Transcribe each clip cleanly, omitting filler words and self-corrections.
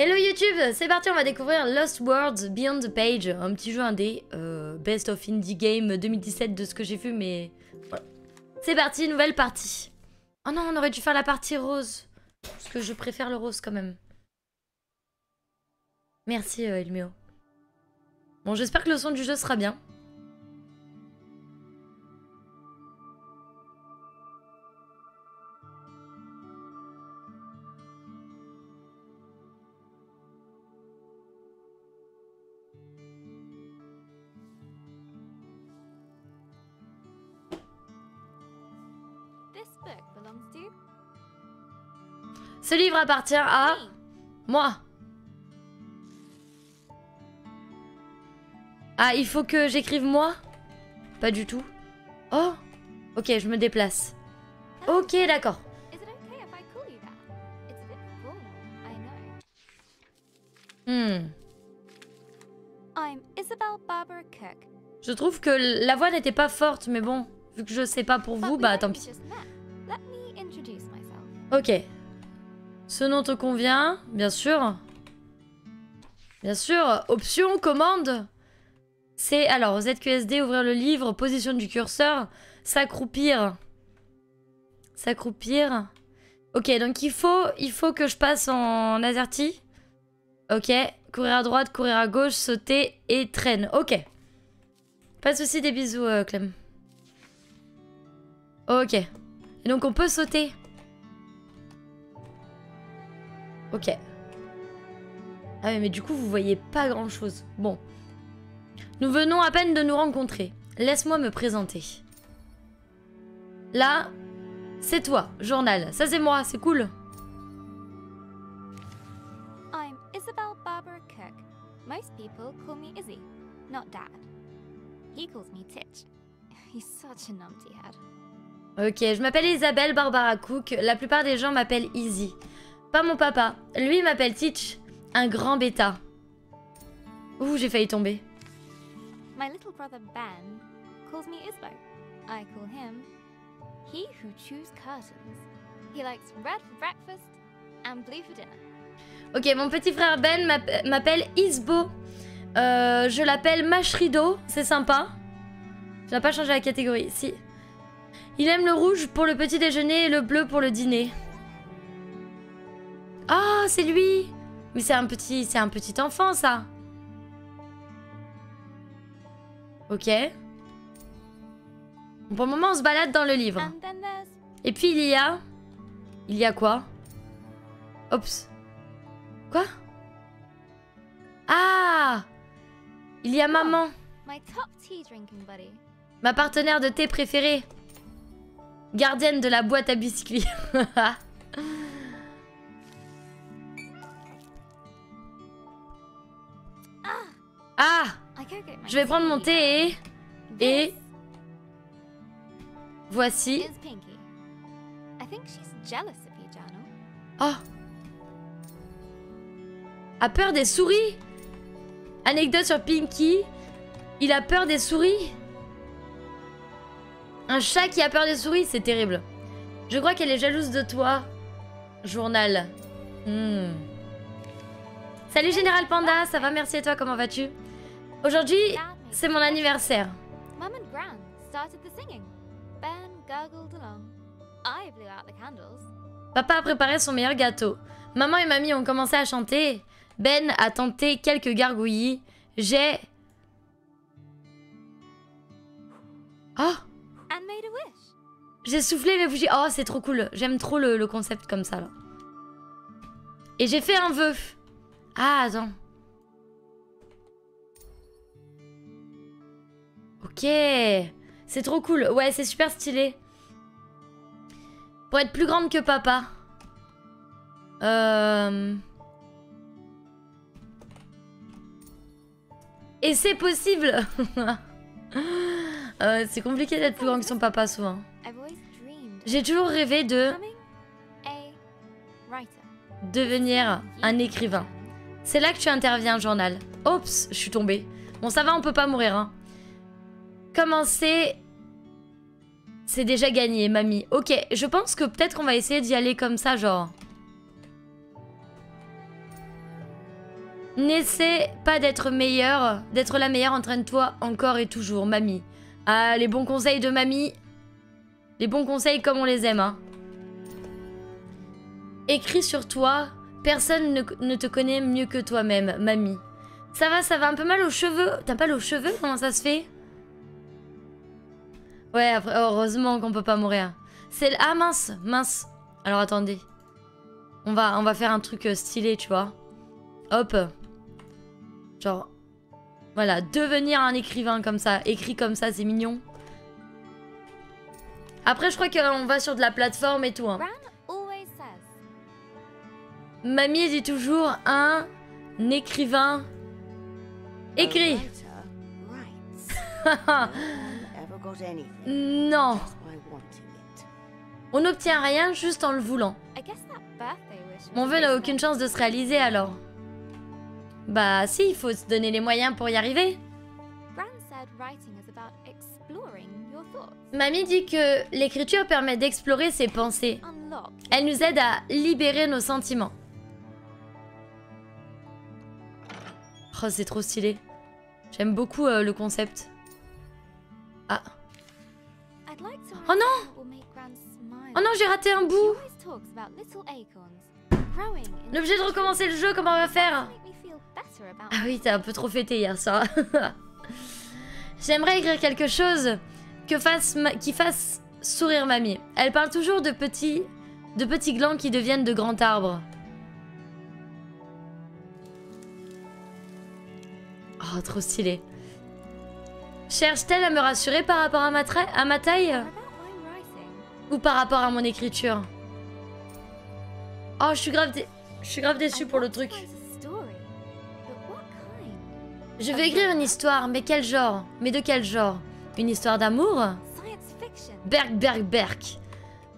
Hello YouTube, c'est parti, on va découvrir Lost Worlds Beyond the Page, un petit jeu indé, Best of Indie Game 2017 de ce que j'ai vu, mais voilà. C'est parti, nouvelle partie. Oh non, on aurait dû faire la partie rose, parce que je préfère le rose quand même. Merci Elmeo. Bon, j'espère que le son du jeu sera bien. Ce livre appartient à moi. Ah, il faut que j'écrive moi? Pas du tout. Oh, ok, je me déplace. Ok, d'accord. Je trouve que la voix n'était pas forte, mais bon, vu que je sais pas pour vous, bah tant pis. Ok. Ce nom te convient, bien sûr. Bien sûr. Option, commande. C'est alors ZQSD, ouvrir le livre, position du curseur, s'accroupir. S'accroupir. Ok, donc il faut que je passe en AZERTY. Ok. Courir à droite, courir à gauche, sauter et traîne. Ok. Pas de soucis, des bisous, Clem. Ok. Et donc on peut sauter. Ok. Ah oui, mais du coup, vous voyez pas grand-chose. Bon. Nous venons à peine de nous rencontrer. Laisse-moi me présenter. Là, c'est toi, journal. Ça, c'est moi, c'est cool. I'm Isabel Barbara Cook. Most people call me Izzy, not Dad. He calls me Titch. He's such a numpty head. Ok, je m'appelle Isabelle Barbara Cook. La plupart des gens m'appellent Izzy. Pas mon papa. Lui m'appelle Titch. Un grand bêta. Ouh, j'ai failli tomber. My little brother Ben calls me Isbo. I call him He Who Chews Curtains. He likes red for breakfast and blue for dinner. Ok, mon petit frère Ben m'appelle Isbo. Je l'appelle Machrido. C'est sympa. Je n'ai pas changé la catégorie. Si. Il aime le rouge pour le petit déjeuner et le bleu pour le dîner. Ah, c'est lui. Mais c'est un petit enfant, ça. Ok. Bon, pour le moment, on se balade dans le livre. Et puis, il y a quoi? Oups. Quoi? Ah! Il y a maman. Ma partenaire de thé préférée. Gardienne de la boîte à biscuits. Ah! Je vais prendre mon thé et... Voici. Oh! A peur des souris? Anecdote sur Pinky. Il a peur des souris? Un chat qui a peur des souris, c'est terrible. Je crois qu'elle est jalouse de toi. Journal. Salut Général Panda, ça va, merci et toi, comment vas-tu? Aujourd'hui, c'est mon anniversaire. Papa a préparé son meilleur gâteau. Maman et mamie ont commencé à chanter. Ben a tenté quelques gargouillis. J'ai... Oh! J'ai soufflé mes bougies. Oh, c'est trop cool. J'aime trop le concept comme ça, là. Et j'ai fait un vœu. Ah, attends. Ok. C'est trop cool. Ouais, c'est super stylé. Pour être plus grande que papa. Et c'est possible. C'est compliqué d'être plus grand que son papa, souvent. J'ai toujours rêvé de... devenir un écrivain. C'est là que tu interviens, journal. Oups, je suis tombée. Bon, ça va, on peut pas mourir, hein. Commencer... C'est déjà gagné, mamie. Ok, je pense que peut-être qu'on va essayer d'y aller comme ça, genre... N'essaie pas d'être meilleure, d'être la meilleure, entraîne-toi encore et toujours, mamie. Ah, les bons conseils de mamie. Les bons conseils comme on les aime, hein. Écris sur toi, personne ne te connaît mieux que toi-même, mamie. Ça va un peu mal aux cheveux. T'as pas mal aux cheveux? Comment ça se fait? Ouais, après, heureusement qu'on peut pas mourir. C'est... Ah mince, mince. Alors attendez. On va faire un truc stylé, tu vois. Hop. Genre... Voilà, devenir un écrivain comme ça. Écrit comme ça, c'est mignon. Après, je crois qu'on va sur de la plateforme et tout. Hein. Mamie dit toujours un écrivain écrit. Non. On n'obtient rien juste en le voulant. Mon vœu n'a aucune chance de se réaliser alors. Bah si, il faut se donner les moyens pour y arriver. Mamie dit que l'écriture permet d'explorer ses pensées. Elle nous aide à libérer nos sentiments. Oh, c'est trop stylé. J'aime beaucoup le concept. Ah. Oh non! Oh non, j'ai raté un bout! On est obligé de recommencer le jeu, comment on va faire? Ah oui, t'as un peu trop fêté hier soir. J'aimerais écrire quelque chose qui fasse sourire mamie. Elle parle toujours de petits glands qui deviennent de grands arbres. Oh, trop stylé. Cherche-t-elle à me rassurer par rapport à ma taille? Ou par rapport à mon écriture? Oh, je suis grave déçue pour le truc. Je vais écrire une histoire, mais quel genre? Mais de quel genre? Une histoire d'amour? Berk.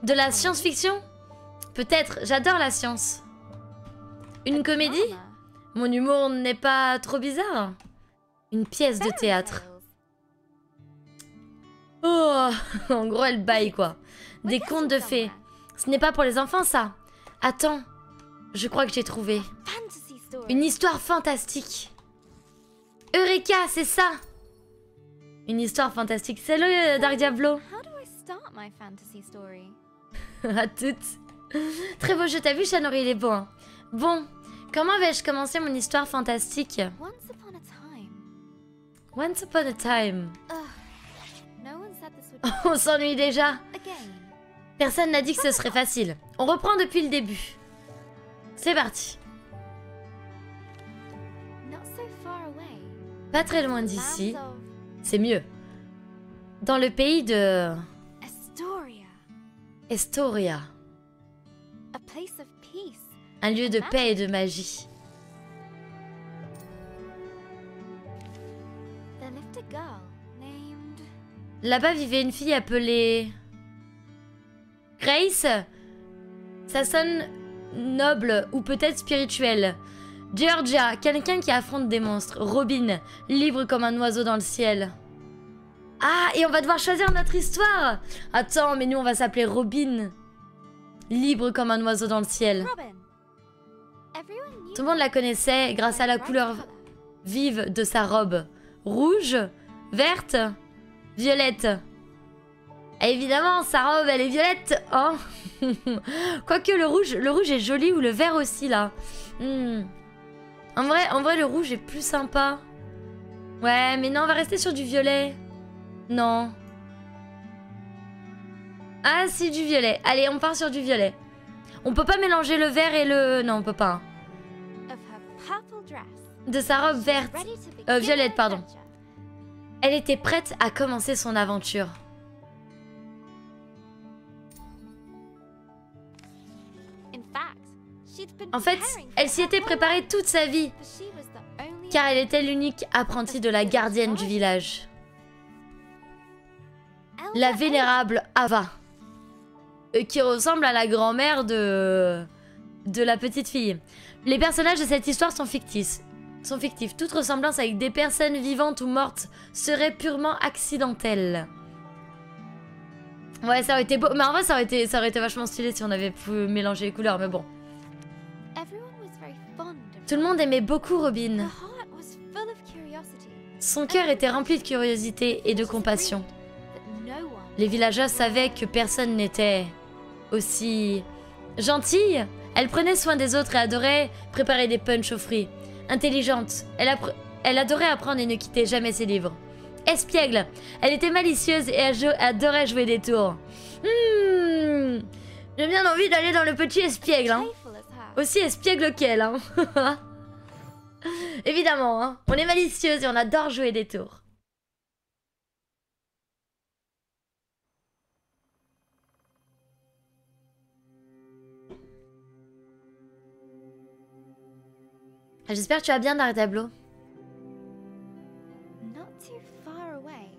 De la science-fiction? Peut-être, j'adore la science. Une comédie? Mon humour n'est pas trop bizarre? Une pièce de théâtre. Oh, en gros, elle baille, quoi. Des contes de fées. Ce n'est pas pour les enfants, ça. Attends, je crois que j'ai trouvé. Une histoire fantastique. Eureka, c'est ça. Une histoire fantastique. Salut, Dark Diablo. À toutes. Très beau jeu, t'as vu, Chanori, il est beau. Hein. Bon, comment vais-je commencer mon histoire fantastique? Once upon a time. On s'ennuie déjà. Personne n'a dit que ce serait facile. On reprend depuis le début. C'est parti. Pas très loin d'ici. C'est mieux. Dans le pays de... Estoria. Un lieu de paix et de magie. Là-bas vivait une fille appelée... Grace. Ça sonne noble ou peut-être spirituel. Georgia, quelqu'un qui affronte des monstres. Robin, libre comme un oiseau dans le ciel. Ah, et on va devoir choisir notre histoire. Attends, mais nous on va s'appeler Robin. Libre comme un oiseau dans le ciel. Tout le monde la connaissait grâce à la couleur vive de sa robe. Rouge, verte, violette. Et évidemment, sa robe, elle est violette. Oh. Quoique le rouge est joli ou le vert aussi, là. En vrai, le rouge est plus sympa. Ouais, mais non, on va rester sur du violet. Non. Ah, si, du violet. Allez, on part sur du violet. On peut pas mélanger le vert et le... Non, on peut pas. De sa robe verte. Violette, pardon. Elle était prête à commencer son aventure. En fait, elle s'y était préparée toute sa vie, car elle était l'unique apprentie de la gardienne du village. La vénérable Ava, qui ressemble à la grand-mère de la petite fille. Les personnages de cette histoire sont fictifs. Toute ressemblance avec des personnes vivantes ou mortes serait purement accidentelle. Ouais, ça aurait été beau. Mais en vrai, ça aurait été vachement stylé si on avait pu mélanger les couleurs, mais bon. Tout le monde aimait beaucoup Robin. Her heart was full of curiosity. Son cœur était rempli de curiosité et de compassion. But no one Les villageois savaient que personne n'était aussi gentille. Elle prenait soin des autres et adorait préparer des punchs aux fruits. Intelligente, elle adorait apprendre et ne quittait jamais ses livres. Espiègle, elle était malicieuse et adorait jouer des tours. J'ai bien envie d'aller dans le petit espiègle, hein. playful as her. Aussi espiègle qu'elle, hein. Évidemment, hein. On est malicieuse et on adore jouer des tours. J'espère que tu vas bien dans le tableau. Not too far away,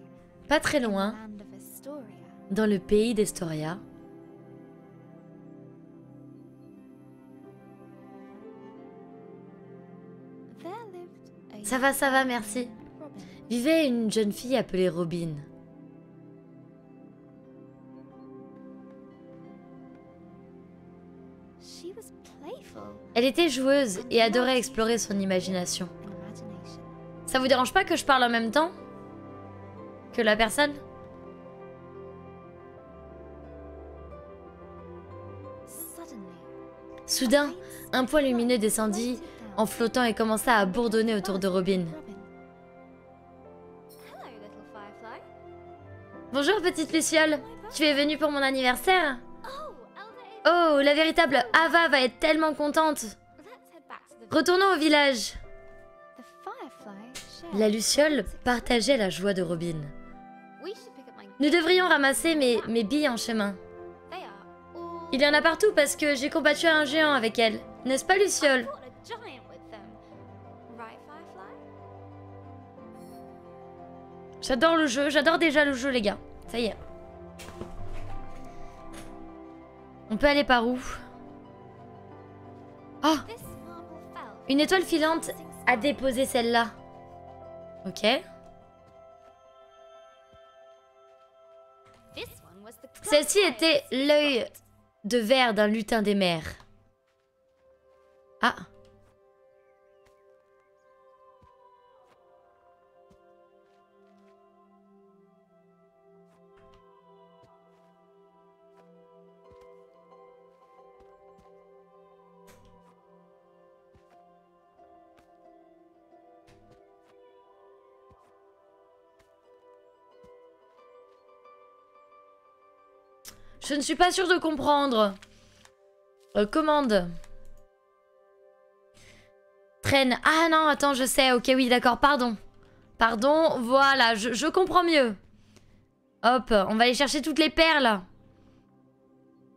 Pas très in the loin, land of Astoria, dans le pays d'Estoria. there lived a Ça va, merci. Robin. Vivait une jeune fille appelée Robin. She was playful Elle était joueuse et adorait explorer son imagination. and imagination. Ça vous dérange pas que je parle en même temps que la personne? Suddenly, Soudain, un point lumineux descendit en flottant et commença à bourdonner autour de Robin. Hello, little firefly. Bonjour petite Luciole, tu es venue pour mon anniversaire? Oh, Elder Ava. Oh, la véritable Ava va être tellement contente. Let's head back to the Retournons au village. The firefly shared La Luciole Robin's partageait la joie de Robin. We should pick up my Nous devrions ramasser mes billes en chemin. They are all Il y en a partout parce que j'ai combattu un géant avec elle. N'est-ce pas Luciole? fought a giant with them. Right, firefly? J'adore le jeu, j'adore déjà le jeu les gars. Ça y est. On peut aller par où? Oh, This marble fell. une étoile filante a déposé celle-là. Ok. This one was the Celle-ci clock était eyes. l'œil de verre d'un lutin des mers. Ah. Je ne suis pas sûre de comprendre. Commande. Traîne. Ah non, attends, je sais. Ok, oui, d'accord, pardon. Pardon, voilà, je comprends mieux. Hop, on va aller chercher toutes les perles.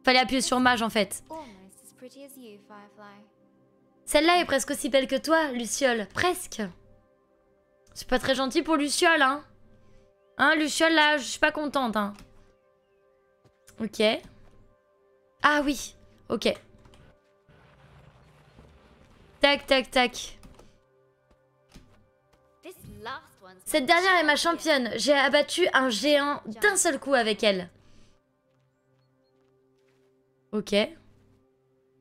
Fallait appuyer sur mage en fait. Almost as pretty as you, firefly. Celle-là est presque aussi belle que toi, Luciole. Presque. C'est pas très gentil pour Luciole, hein. Hein, Luciole, là, je suis pas contente, hein. Ok. Ah oui, ok. Tac, tac, tac. This last one's Cette dernière est ma championne. J'ai abattu un géant d'un seul coup avec elle. Ok.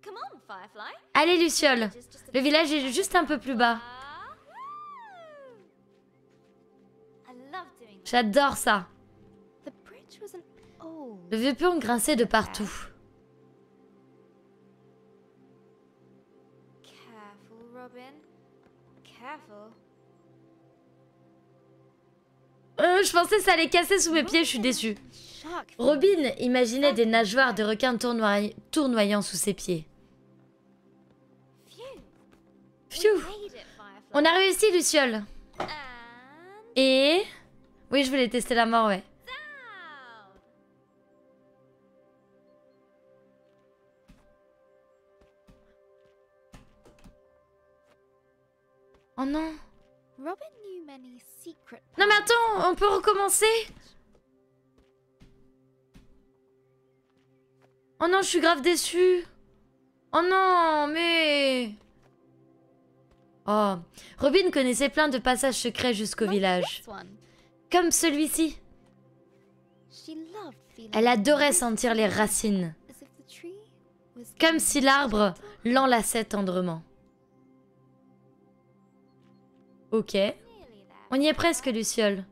Come on, firefly. Allez, Luciole. Just a Le village est juste un peu plus bas. I love doing that. J'adore ça. The bridge was an old. Le vieux pont grinçait de partout. Careful, Robin. Careful. Je pensais que ça allait casser sous mes pieds, je suis déçue. Shark. Robin imaginait des nageoires de requins tournoyant sous ses pieds. Phew. Phew. We made it, firefly. On a réussi, Luciole. And Et... Oui, je voulais tester la mort, ouais. down. Oh non. Robin knew many secret Non mais paths. attends, on peut recommencer? Oh non, je suis grave déçue. Oh non, mais... Oh, Robin connaissait plein de passages secrets jusqu'au Like village. this one. Comme celui-ci. She loved feeling Elle adorait rooted sentir les racines. as if the tree was Comme si l'arbre l'enlaçait tendrement. Ok. Nearly there. On y est presque, Luciole.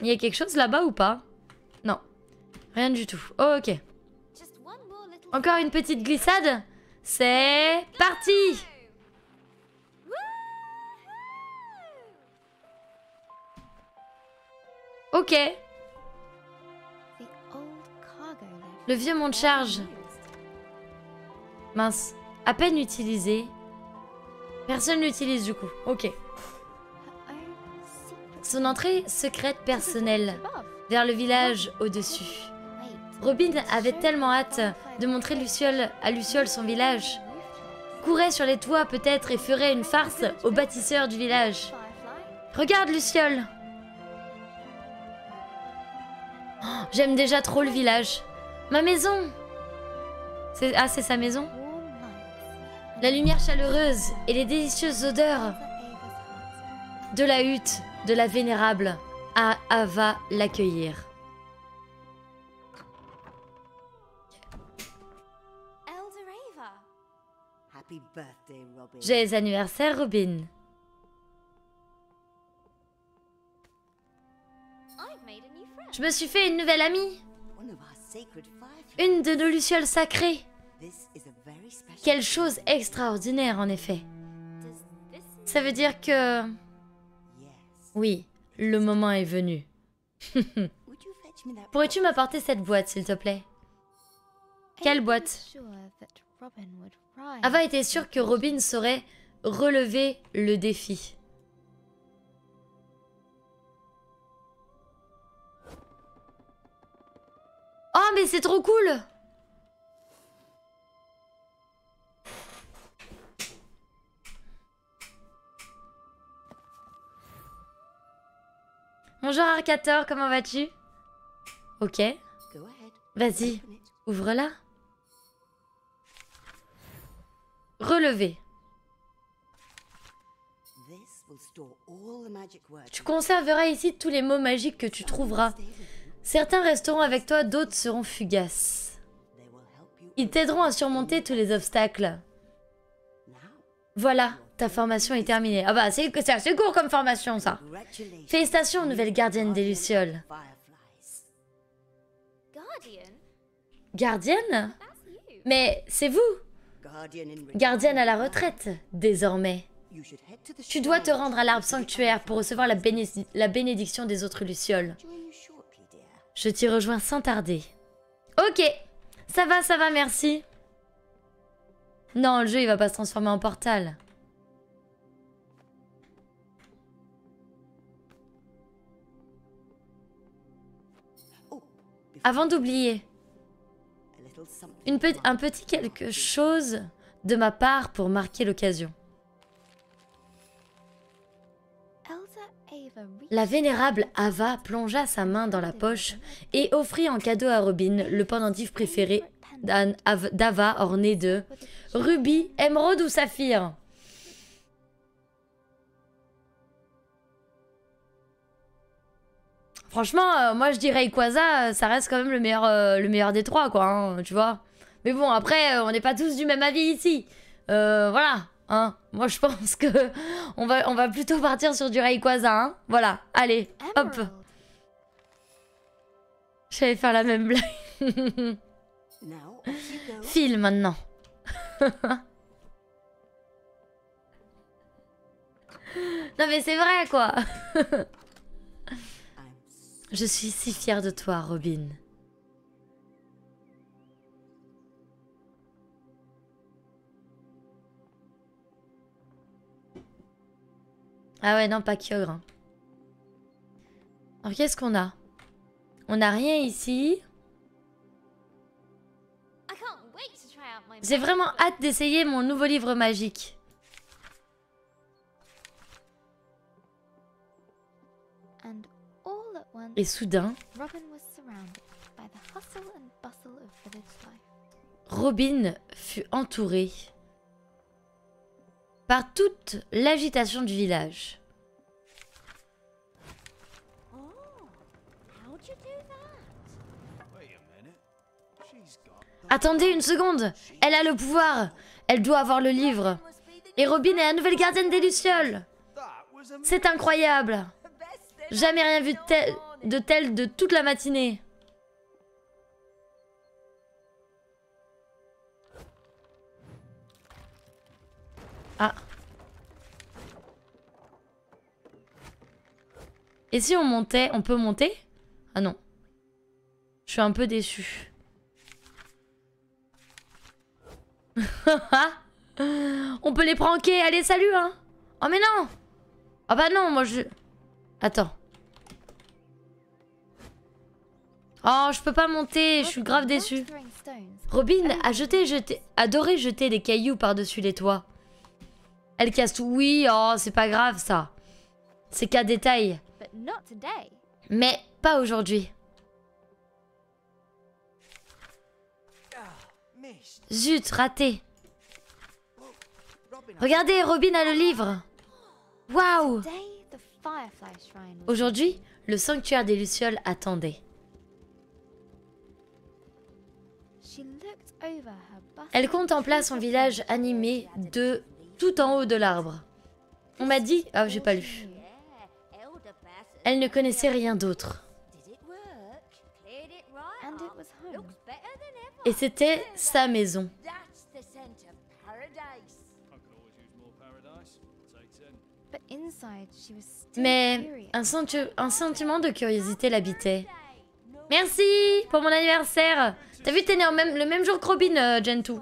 Il y a quelque chose là-bas ou pas? Non. Rien du tout. Oh, ok. Just one more little Encore une petite glissade. C'est parti! Ok. The old cargo lift. Le vieux monte charge. Mince. À peine utilisé. Personne l'utilise du coup. Ok. Her own secret Son entrée secrète personnelle above. vers le village au-dessus. Wait. Robin avait tellement hâte de montrer à Luciole son village. Courait sur les toits peut-être et ferait une farce aux bâtisseurs du village. Firefly. Regarde Luciole. Oh, j'aime déjà trop le village. Ma maison. Ah, c'est sa maison. Warm lights. La lumière chaleureuse et les délicieuses odeurs Elsa Ava's heart. de la hutte de la vénérable va l'accueillir. Elder Ava. Happy birthday, Robin. Joyeux anniversaire, Robin. I've made a new friend. Je me suis fait une nouvelle amie. One of our sacred fireflies. Une de nos lucioles sacrées. This is a very special. Quelle chose extraordinaire, en effet. Does this Ça veut dire que... Yes. Oui, le moment est venu. Would you fetch me that? Pourrais-tu m'apporter cette boîte, s'il te plaît? Quelle Ava boîte? was sure that Robin would rise Ava était sûre que Robin saurait relever le défi. Oh, mais c'est trop cool! Bonjour Arcator, comment vas-tu? Ok, Go ahead. vas-y, Open it. ouvre-la. Relever. This will store all the magic words. Tu conserveras ici tous les mots magiques que tu trouveras. Stay with you. Certains resteront avec toi, d'autres seront fugaces. They will help you. Ils t'aideront à surmonter tous les obstacles. Now, Voilà, ta formation est terminée. Ah bah, c'est assez court comme formation, ça. congratulations. Félicitations, nouvelle gardienne des Lucioles. Fireflies. Guardian. Gardienne? That's you. Mais c'est vous, Guardian in gardienne à la retirement. retraite, désormais. You should head to the Tu dois te shrine rendre à l'arbre sanctuaire pour recevoir la bénédiction des autres Lucioles. Join you shortly, dear. Je t'y rejoins sans tarder. Ok, ça va, merci. Non, le jeu, il va pas se transformer en portal. Oh, before Avant d'oublier, a little something. un petit quelque chose de ma part pour marquer l'occasion. Elder Ava reached La vénérable Ava plongea sa main dans la poche et offrit en cadeau à Robin le pendentif préféré d'Ava orné de rubis, émeraude ou saphir. Franchement, moi je dirais Iquaza, ça reste quand même le meilleur des trois, quoi, hein, tu vois. Mais bon, après, on n'est pas tous du même avis ici. Voilà, hein. Moi je pense que on va plutôt partir sur du Rayquaza, hein. Voilà, allez, hop. Emerald. J'allais faire la même blague. Now, off you go. File maintenant. Non mais c'est vrai quoi. I'm Je suis si fière de toi, Robin. Ah ouais, non, pas Kyogre. Hein. Alors qu'est-ce qu'on a? On n'a rien ici. I can't wait to try out my J'ai vraiment hâte d'essayer mon nouveau livre magique. And all at once, Et soudain, Robin was surrounded by the hustle and bustle of village life. Robin fut entourée par toute l'agitation du village. Oh, how'd you do that? Wait a minute. She's got Attendez une seconde. Elle a le pouvoir. Elle doit avoir le livre. Et Robin est la nouvelle gardienne des Lucioles. C'est incroyable. Jamais rien vu de tel de toute la matinée. Ah. Et si on montait? On peut monter? Ah non. Je suis un peu déçue. On peut les pranker. Allez, salut, hein. Oh, mais non. Ah bah non, moi je... Attends. Oh, je peux pas monter. Je suis grave déçue. Robin adorait jeter des cailloux par-dessus les toits. Elle casse tout. Oui, oh, c'est pas grave, ça. C'est qu'un détail. Mais pas aujourd'hui. Zut, raté. Regardez, Robin a le livre. Waouh. Aujourd'hui, le sanctuaire des Lucioles attendait. Elle contempla son village animé de tout en haut de l'arbre. On m'a dit... Ah, j'ai pas lu. Elle ne connaissait rien d'autre. Et c'était sa maison. Mais un sentiment de curiosité l'habitait. Merci pour mon anniversaire. T'as vu, t'es né le même jour que Robin, Gentoo.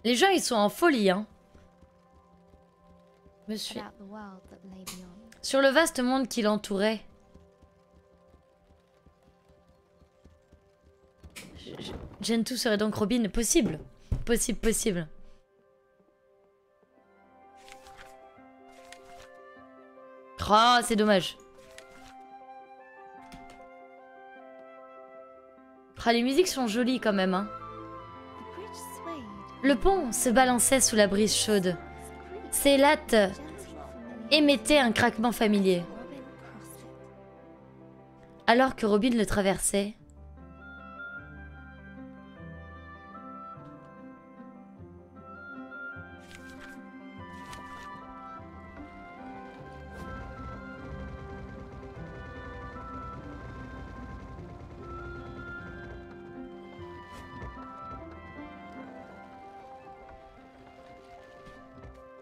Les gens, ils sont en folie, hein. Monsieur. Sur le vaste monde qui l'entourait. Gentoo serait donc Robin. Possible. Possible. Oh, c'est dommage. Oh, les musiques sont jolies quand même, hein. Le pont se balançait sous la brise chaude. Ses lattes émettaient un craquement familier. Alors que Robin le traversait,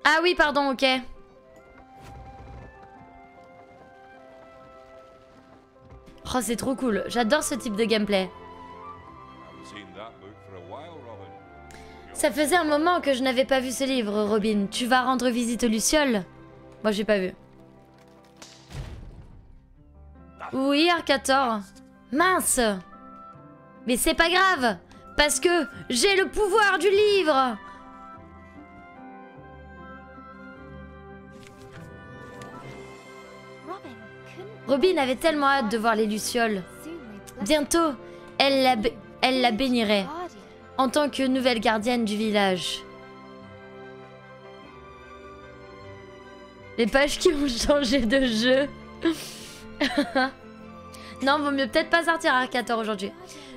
ah oui, pardon, ok. Oh, c'est trop cool. J'adore ce type de gameplay. Ça faisait un moment que je n'avais pas vu ce livre, Robin. Tu vas rendre visite aux Lucioles? Moi, j'ai pas vu. Oui, Arcator. Mince. Mais c'est pas grave. Parce que j'ai le pouvoir du livre. Robin avait tellement hâte de voir les Lucioles. Bientôt, elle la bénirait en tant que nouvelle gardienne du village. Les pages qui ont changé de jeu. Non, vaut mieux peut-être pas sortir Arcator aujourd'hui.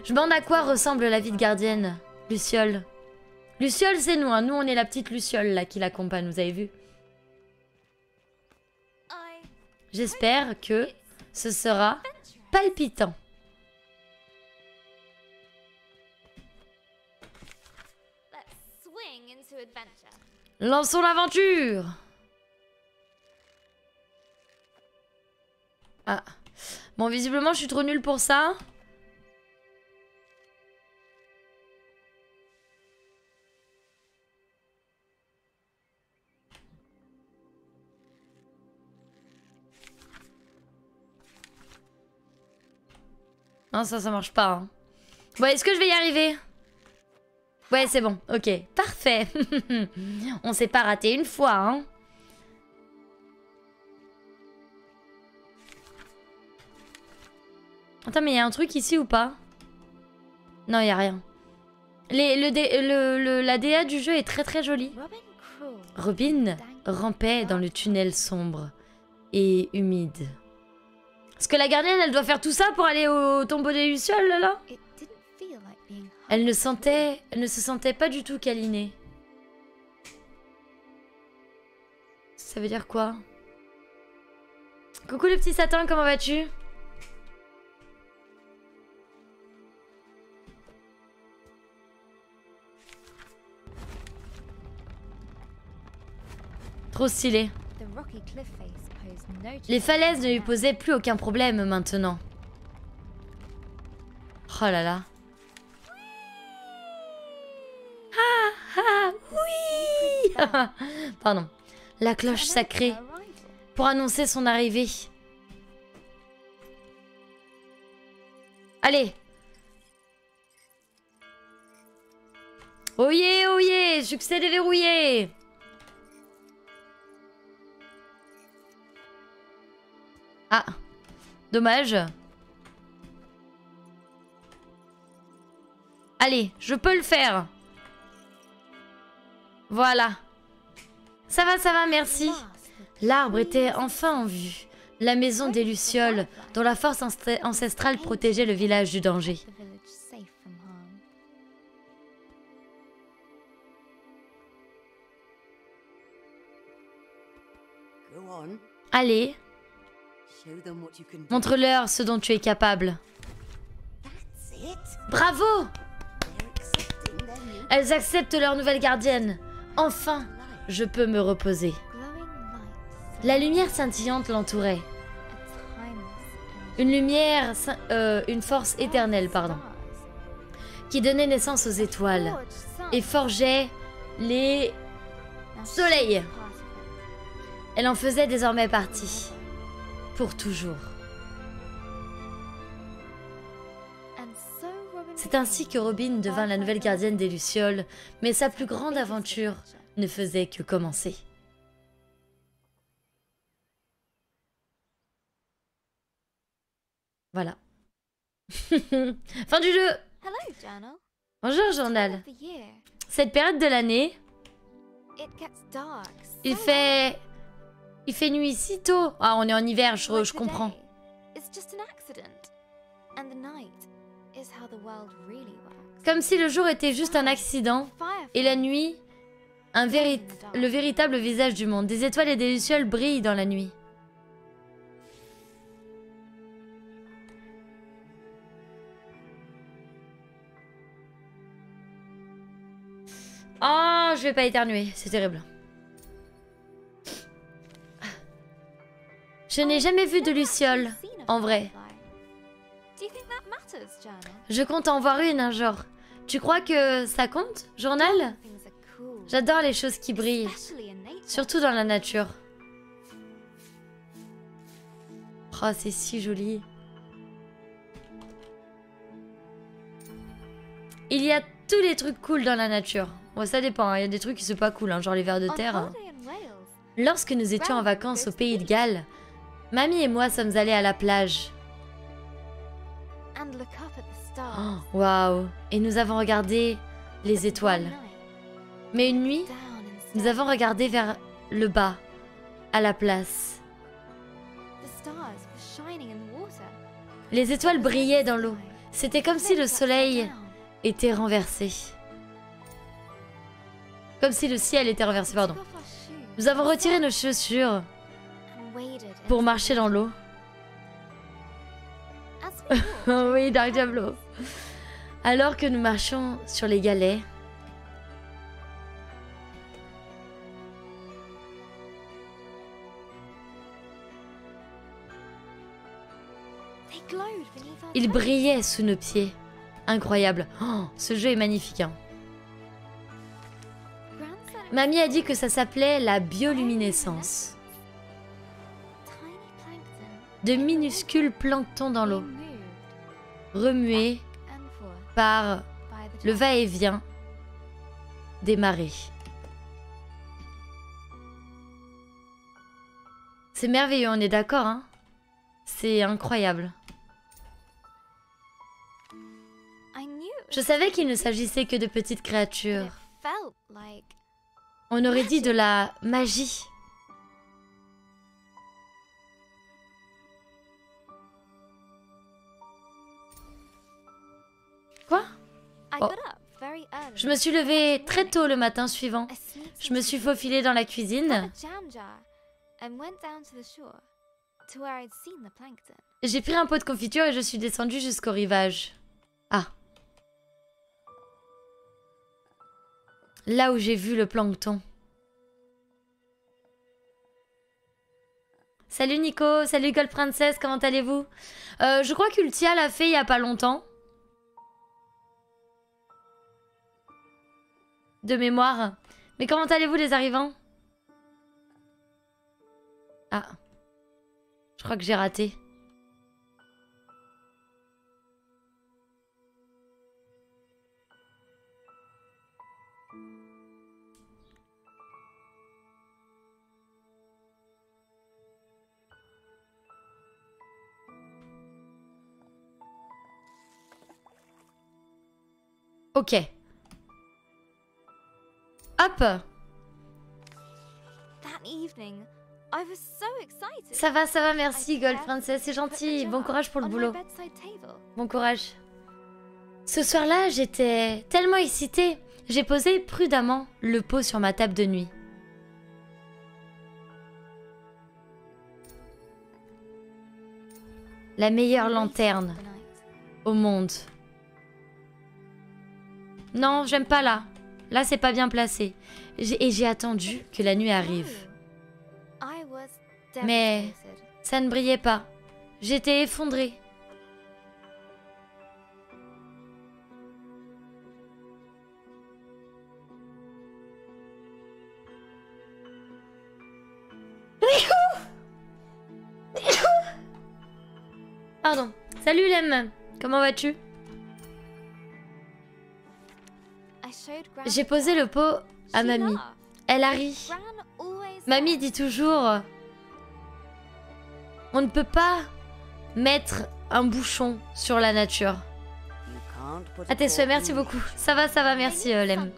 Je me demande à quoi ressemble la vie de gardienne. Luciole. Luciole, c'est nous, hein. Nous, on est la petite Luciole là qui l'accompagne, vous avez vu? J'espère que ce sera palpitant. Lançons l'aventure. Ah. Bon, visiblement, je suis trop nulle pour ça. Non, ça marche pas. Hein. Bon, est-ce que je vais y arriver? Ouais, c'est bon. Ok, parfait. On s'est pas raté une fois, hein. Attends, mais il y a un truc ici ou pas? Non, il y a rien. La DA du jeu est très très jolie. Robin rampait dans le tunnel sombre et humide. Est-ce que la gardienne, elle doit faire tout ça pour aller au tombeau des lucioles, là? It didn't feel like being Elle ne se sentait pas du tout câlinée. Ça veut dire quoi? Coucou le petit Satan, comment vas-tu? Trop stylé. the rocky cliff face posed no Les challenge falaises ne lui now. posaient plus aucun problème maintenant. Oh là là. Ah ah oui. Pardon. La cloche sacrée pour annoncer son arrivée. Allez. Oyez, oyez, succès déverrouillé. Ah, dommage. Allez, je peux le faire. Voilà. Ça va, merci. L'arbre était enfin en vue. La maison des Lucioles, dont la force ancestrale protégeait le village du danger. The village safe from harm. Go on. Allez, Show them what you can do. montre-leur ce dont tu es capable. That's it. Bravo! They're accepting their new Elles acceptent leur nouvelle gardienne. Enfin, je peux me reposer. Glowing lights. La lumière scintillante l'entourait. A timeless Une lumière, une force éternelle, pardon, qui donnait naissance aux étoiles et forgeait les soleils. Elle en faisait désormais partie. Pour toujours. C'est ainsi que Robin devint la nouvelle gardienne des Lucioles, mais sa plus grande aventure ne faisait que commencer. Voilà. Fin du jeu. Hello, journal. Bonjour Time journal. of the year. Cette période de l'année, It gets dark. il so fait nuit si tôt. Ah, on est en hiver, je like comprends. today. It's just an accident. And the night is how the world really works. Comme si le jour était juste un accident et la nuit, le véritable visage du monde. Des étoiles et des lucioles brillent dans la nuit. Oh, je vais pas éternuer, c'est terrible. Je n'ai jamais vu de luciole, en vrai. Do you think that matters, journal? Je compte en voir une un jour. Tu crois que ça compte, journal? Things are cool. J'adore les choses qui brillent, Especially in nature. surtout dans la nature. Oh, c'est si joli. Il y a tous les trucs cool dans la nature. Bon, ça dépend, hein. Il y a des trucs qui sont pas cool, hein, genre les vers de On terre. holiday in Wales, Lorsque nous étions en vacances au pays de Galles, mamie et moi sommes allés à la plage. and look up at the stars. Oh, waouh! Et nous avons regardé les étoiles. One night, Mais une nuit, down nous instead, avons regardé vers le bas, à la place. the stars were shining in the water. Les étoiles brillaient dans l'eau. C'était comme si le soleil était renversé. Comme si le ciel était renversé, pardon. Nous avons retiré nos chaussures pour marcher dans l'eau. Oh oui, Dark Diablo. Alors que nous marchions sur les galets, ils brillaient sous nos pieds. Incroyable. Oh, ce jeu est magnifique, hein. Mamie a dit que ça s'appelait la bioluminescence. De minuscules planctons dans l'eau, remués par le va-et-vient des marées. C'est merveilleux, on est d'accord, hein? C'est incroyable. Je savais qu'il ne s'agissait que de petites créatures. On aurait dit de la magie. I Oh. got up very early. Je me suis levée très tôt le matin suivant. I sneaked Je me into suis the faufilée dans la got cuisine. a jam jar and went down to the shore to where I'd seen the plankton. J'ai pris un pot de confiture et je suis descendue jusqu'au rivage. Ah. Là où j'ai vu le plancton. Salut Nico, salut Gold Princess, comment allez-vous? Je crois qu'Ultia l'a fait il y a pas longtemps. De mémoire. Mais comment allez-vous les arrivants? Ah. Je crois que j'ai raté. Ok. Hop. That evening, I was so excited. Ça va, merci Gold Princess, c'est gentil. Bon courage pour le boulot. Bon courage. Ce soir-là, j'étais tellement excitée. J'ai posé prudemment le pot sur ma table de nuit. La meilleure lanterne au monde. Non, j'aime pas là. Là, c'est pas bien placé. Et j'ai attendu que la nuit arrive. Mais ça ne brillait pas. J'étais effondrée. Pardon. Salut Lem. Comment vas-tu? J'ai posé le pot à mamie. Elle a ri. Mamie dit toujours... On ne peut pas mettre un bouchon sur la nature. À tes souhaits, merci beaucoup. Ça va, merci Lem.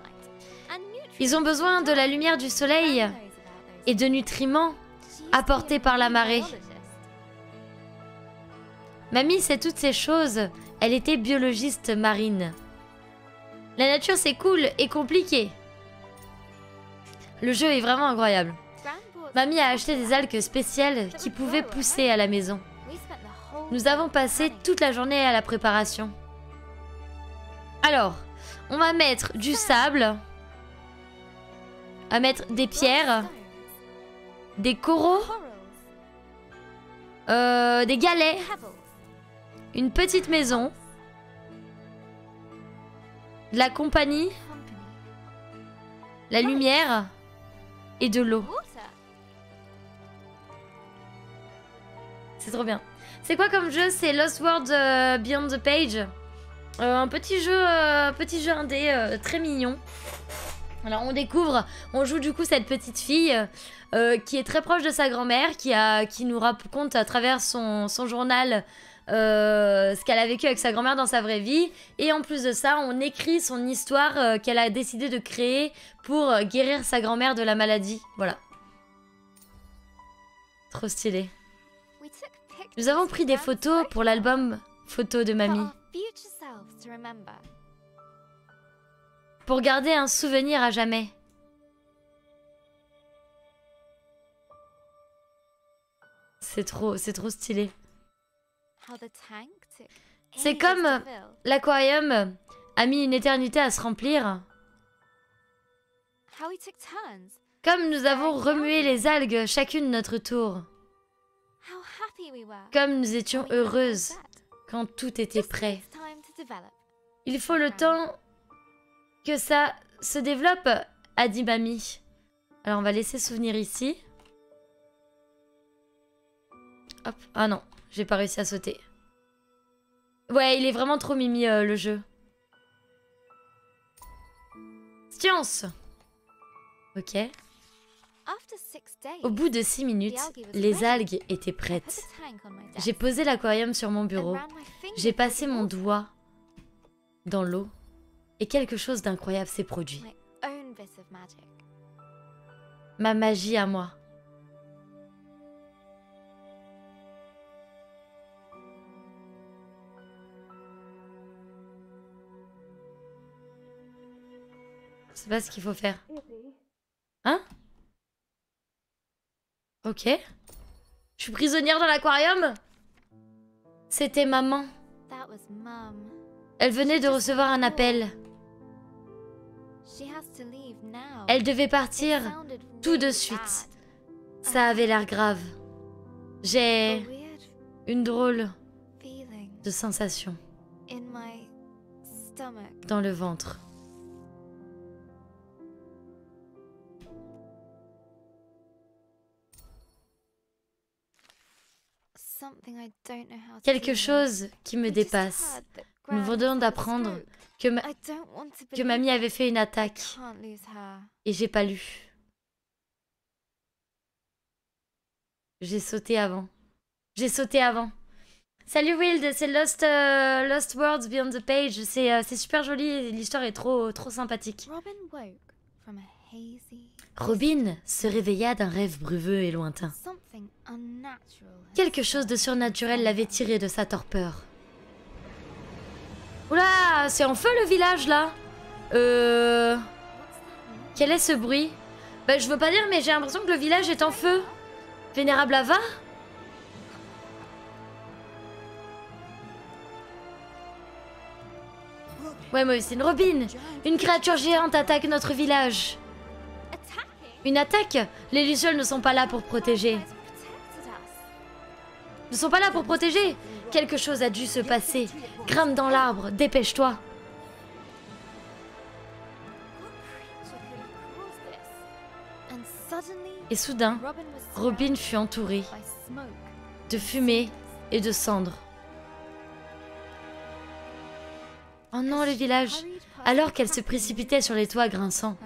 Ils ont besoin de la lumière du soleil et de nutriments apportés par la marée. Mamie sait toutes ces choses. Elle était biologiste marine. La nature, c'est cool et compliqué. Le jeu est vraiment incroyable. Mamie a acheté des algues spéciales qui pouvaient pousser à la maison. Nous avons passé toute la journée à la préparation. Alors, on va mettre du sable. On va mettre des pierres. Des coraux. Des galets. Une petite maison. De la compagnie. La lumière. Et de l'eau. C'est trop bien. C'est quoi comme jeu? C'est Lost World Beyond the Page. Un petit jeu indé très mignon. Alors on découvre, on joue du coup cette petite fille qui est très proche de sa grand-mère, qui nous raconte à travers son journal ce qu'elle a vécu avec sa grand-mère dans sa vraie vie. Et en plus de ça, on écrit son histoire qu'elle a décidé de créer pour guérir sa grand-mère de la maladie. Voilà. Trop stylé. Nous avons pris des photos pour l'album photo de mamie. Pour garder un souvenir à jamais. C'est trop stylé. C'est comme l'aquarium a mis une éternité à se remplir. Comme nous avons remué les algues chacune notre tour. Comme nous étions heureuses quand tout était prêt. Il faut le temps que ça se développe, a dit mamie. Alors on va laisser souvenir ici. Hop. Ah non, j'ai pas réussi à sauter. Ouais, il est vraiment trop mimi le jeu. Science. Ok. Au bout de 6 minutes, les algues étaient prêtes. J'ai posé l'aquarium sur mon bureau. J'ai passé mon doigt dans l'eau et quelque chose d'incroyable s'est produit. Ma magie à moi. C'est pas ce qu'il faut faire. Hein? Ok. Je suis prisonnière dans l'aquarium? C'était maman. That was Mum. Elle venait de recevoir un appel. She has to leave now. Elle devait It partir sounded tout de really suite. bad. Ça avait l'air grave. A J'ai weird une drôle feeling de sensation in my stomach. dans le ventre. Something I don't know how to Quelque deal chose qui me with. I just dépasse. heard that Nous Gran venons had a d'apprendre stroke. que, I don't want to que believe mamie it. avait fait une attaque Can't lose her. et j'ai pas lu. J'ai sauté avant. J'ai sauté avant. Salut Wild, c'est Lost Words Beyond the Page. C'est super joli et l'histoire est trop sympathique. Robin woke from a hazy. Robin se réveilla d'un rêve bruveux et lointain. Something unnatural. had Quelque chose de surnaturel l'avait tiré de sa torpeur. Oula, c'est en feu le village là. What's that? Quel est ce bruit? Bah je veux pas dire mais j'ai l'impression que le village est en feu. Vénérable Ava? Ouais moi aussi, une Robin. Une créature géante attaque notre village. Attacking? Une attaque? Les lucioles ne sont pas là pour protéger. Guys protected us. Ne sont pas là pour protéger. Quelque chose a dû se passer. Grimpe dans l'arbre, dépêche-toi. What creature could have caused this? And suddenly, Et soudain, Robin was Robin surrounded fut entourée by smoke. de fumée et de cendres. Oh non, le village. Alors qu'elle se précipitait sur les toits grinçants,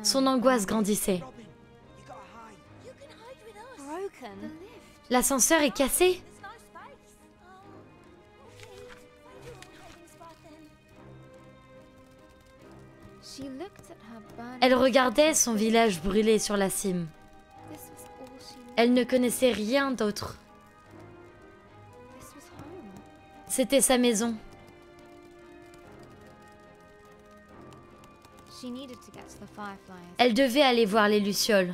son angoisse grandissait. Broken. L'ascenseur est cassé. She looked at her burning. Elle regardait son village brûlé sur la cime. This was all she knew. Elle ne connaissait rien d'autre. This was home. C'était sa maison. She needed to get to the fireflies. Elle devait aller voir les lucioles.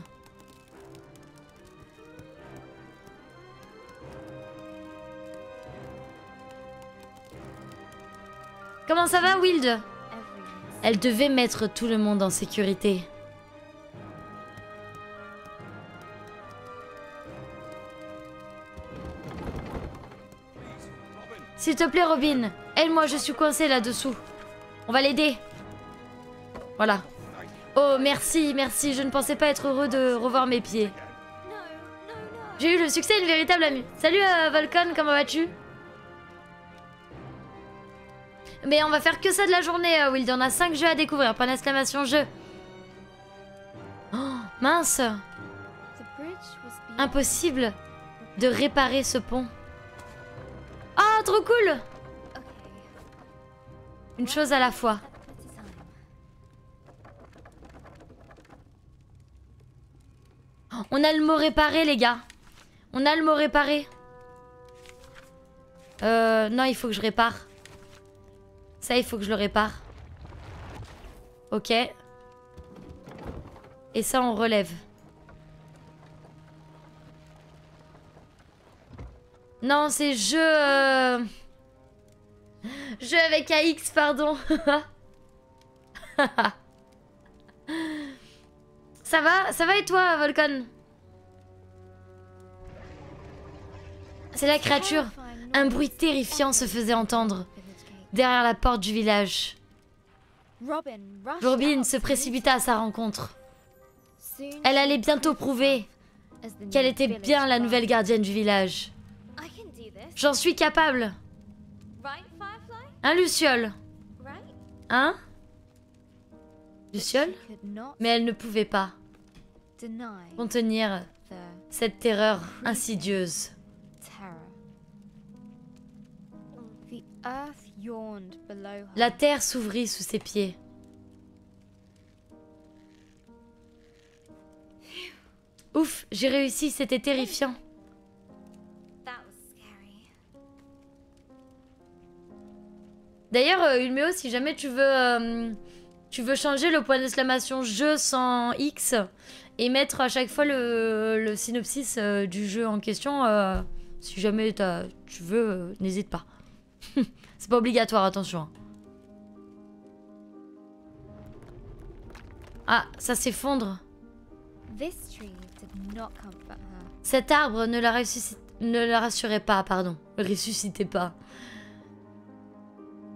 Comment ça va, Wild? Everyone's Elle devait mettre tout le monde en sécurité. S'il te plaît, Robin, aide-moi, je suis coincée là-dessous. On va l'aider. Voilà. Oh, merci, merci, je ne pensais pas être heureux de revoir mes pieds. J'ai eu le succès, une véritable amie. Salut Volcon, comment vas-tu? Mais on va faire que ça de la journée, Wild. On a 5 jeux à découvrir. Point d'exclamation jeu. Oh, mince. The bridge was beyond. Impossible de réparer ce pont. Ah, trop cool. Okay. Une chose à la fois. At a time. On a le mot réparer, les gars. On a le mot réparer. Non, il faut que je répare. Ça, il faut que je le répare. Ok. Et ça, on relève. Non, c'est jeu... Jeu avec AX, pardon. Ça va et toi, Volcon? C'est la créature. Un bruit terrifiant se faisait entendre derrière la porte du village. Robin se précipita à sa rencontre. Elle allait bientôt prouver qu'elle était bien la nouvelle gardienne du village. J'en suis capable. Un luciole. Hein? Luciole? Mais elle ne pouvait pas contenir cette terreur insidieuse. La terre s'ouvrit sous ses pieds. Ouf, j'ai réussi, c'était terrifiant. D'ailleurs, Ulmeo, si jamais tu veux Tu veux changer le point d'exclamation jeu sans X et mettre à chaque fois le synopsis du jeu en question. Si jamais tu veux, n'hésite pas. C'est pas obligatoire, attention. Ah, ça s'effondre. This tree did not comfort her. Cet arbre ne la rassurait pas, pardon. Ressuscitait pas.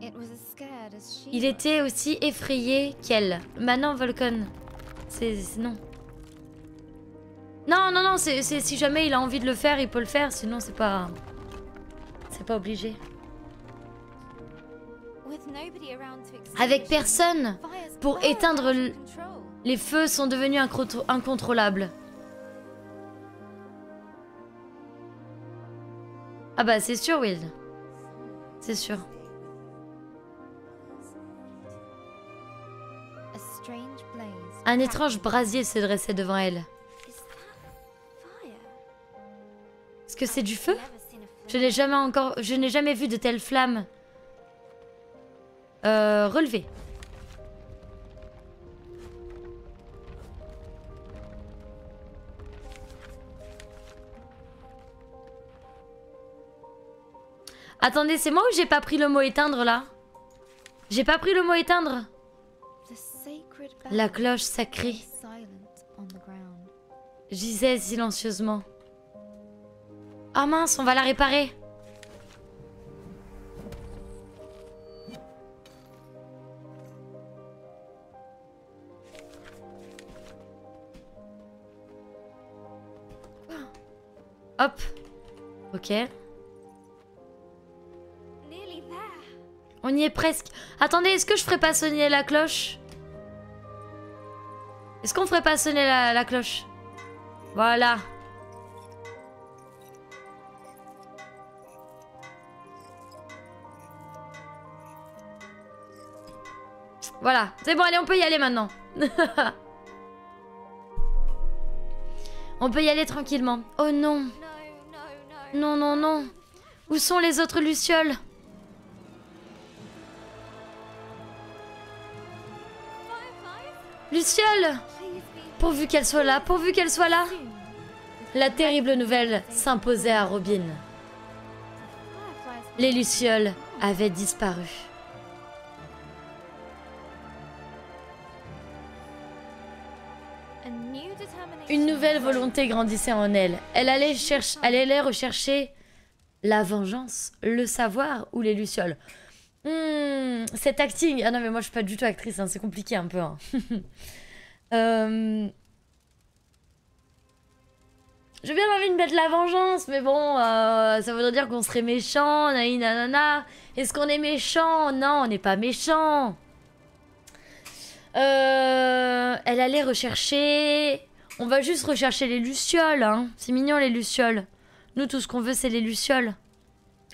It was as scared as she Il était aussi effrayé qu'elle. Maintenant, Volcon. Non. Non, c'est si jamais il a envie de le faire, il peut le faire. Sinon, c'est pas obligé. With nobody around to extinguish Avec them, personne fires pour burn éteindre out of control. les feux sont devenus incontrôlables. Ah bah c'est sûr, Will. C'est sûr. A strange blaze Un étrange brasier se dressait devant elle. Is that fire? Est-ce que c'est du feu? Never seen a flame. Je n'ai jamais vu de telles flammes. Relevé. Attendez, c'est moi ou j'ai pas pris le mot éteindre là? J'ai pas pris le mot éteindre. The sacred La bell cloche sacrée lay silent on the ground. gisait silencieusement. Ah mince, on va la réparer. Hop. Ok. Nearly there. On y est presque. Attendez, est-ce que je ferais pas sonner la cloche? Est-ce qu'on ferait pas sonner la cloche? Voilà. Voilà. C'est bon, allez, on peut y aller maintenant. On peut y aller tranquillement. Oh non. No, no, no. Non, non, non. Où sont les autres lucioles? Fireflies, Lucioles! please be Pourvu qu'elle soit là, pourvu qu'elle soit là. soon. La terrible nouvelle s'imposait à Robin. Fireflies Les lucioles avaient disparu. a new determination. Une nouvelle volonté grandissait en elle. Elle allait rechercher la vengeance, le savoir ou les lucioles. Cet acting... Ah non mais moi je suis pas du tout actrice, hein, c'est compliqué un peu. Hein. J'ai bien envie de mettre la vengeance, mais bon, ça voudrait dire qu'on serait méchant, nanana. Est-ce qu'on est méchant? Non, on n'est pas méchant. Elle allait rechercher... On va juste rechercher les lucioles, hein. C'est mignon les lucioles. Nous, tout ce qu'on veut, c'est les lucioles.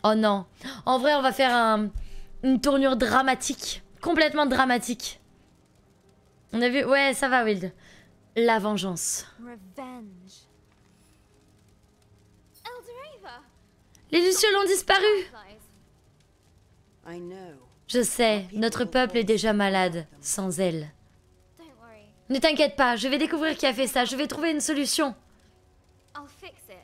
Oh non. En vrai, on va faire une tournure dramatique. Complètement dramatique. On a vu... Ouais, ça va, Wild. La vengeance. Revenge. Elderava. Les lucioles ont disparu. Fireflies. I know. Je sais, notre peuple est déjà malade, sans elle. Don't worry. Ne t'inquiète pas, je vais découvrir qui a fait ça. Je vais trouver une solution. I'll fix it.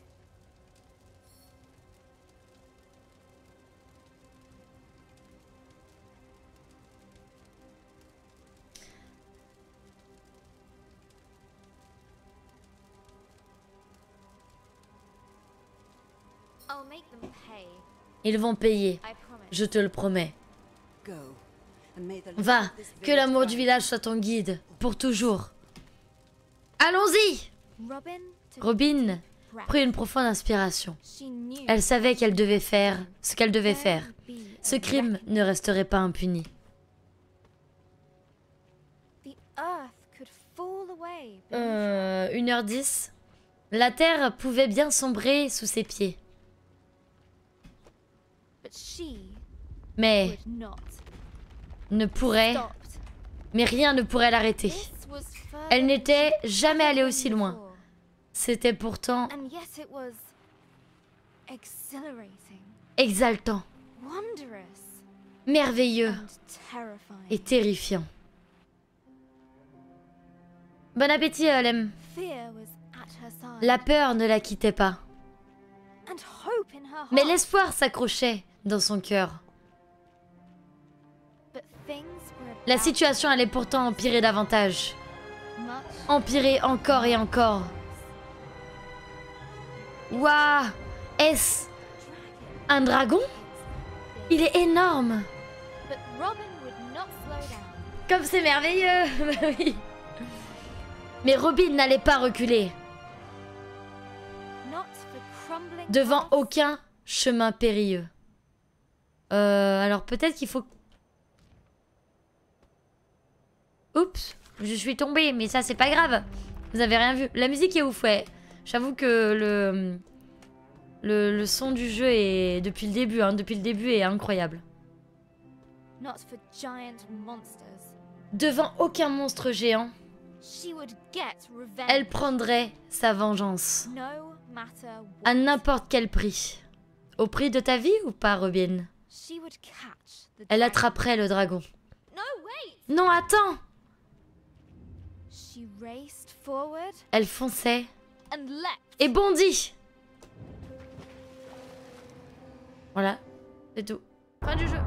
I'll make them pay. Ils vont payer, I promise. je te le promets. Go. And may the Va, light of this que village l'amour du guide village soit ton guide, pour toujours. Allons-y! Robin took Robin a breath. prit une profonde inspiration. She knew Elle savait qu'elle devait faire ce qu'elle devait there faire. would be a Ce crime reckoning. ne resterait pas impuni. The earth could fall away beneath her. 1h10. La terre pouvait bien sombrer sous ses pieds. But she Mais would not. ne pourrait, Stopped. mais rien ne pourrait l'arrêter. This was further Elle than n'était she'd jamais ever allée been aussi loin. before. C'était pourtant And yet it was exhilarating, exaltant, wondrous, merveilleux and terrifying. et terrifiant. Bon appétit, Lem. Fear was at her side, La peur ne la quittait pas. and hope in her Mais heart. l'espoir s'accrochait dans son cœur. But things were La about situation allait pourtant empirer davantage. much Empirer encore et encore. Waouh! Est-ce un dragon? Il est énorme! But Robin would not slow down. Comme c'est merveilleux! Bah oui. Mais Robin n'allait pas reculer Not for crumbling devant paths. aucun chemin périlleux. Alors peut-être qu'il faut... Oups, je suis tombée, mais ça c'est pas grave. Vous avez rien vu. La musique est ouf, ouais. J'avoue que le son du jeu est depuis le début, depuis le début est incroyable. Not for giant monsters. Devant aucun monstre géant, She would get revenge. elle prendrait sa vengeance. No matter À what. n'importe quel prix. Au prix de ta vie ou pas, Robin? She would catch the Elle dragon. attraperait le dragon. No, wait! Non, attends! She raced forward Elle fonçait and leapt. et bondit. Voilà, c'est tout. Fin du jeu.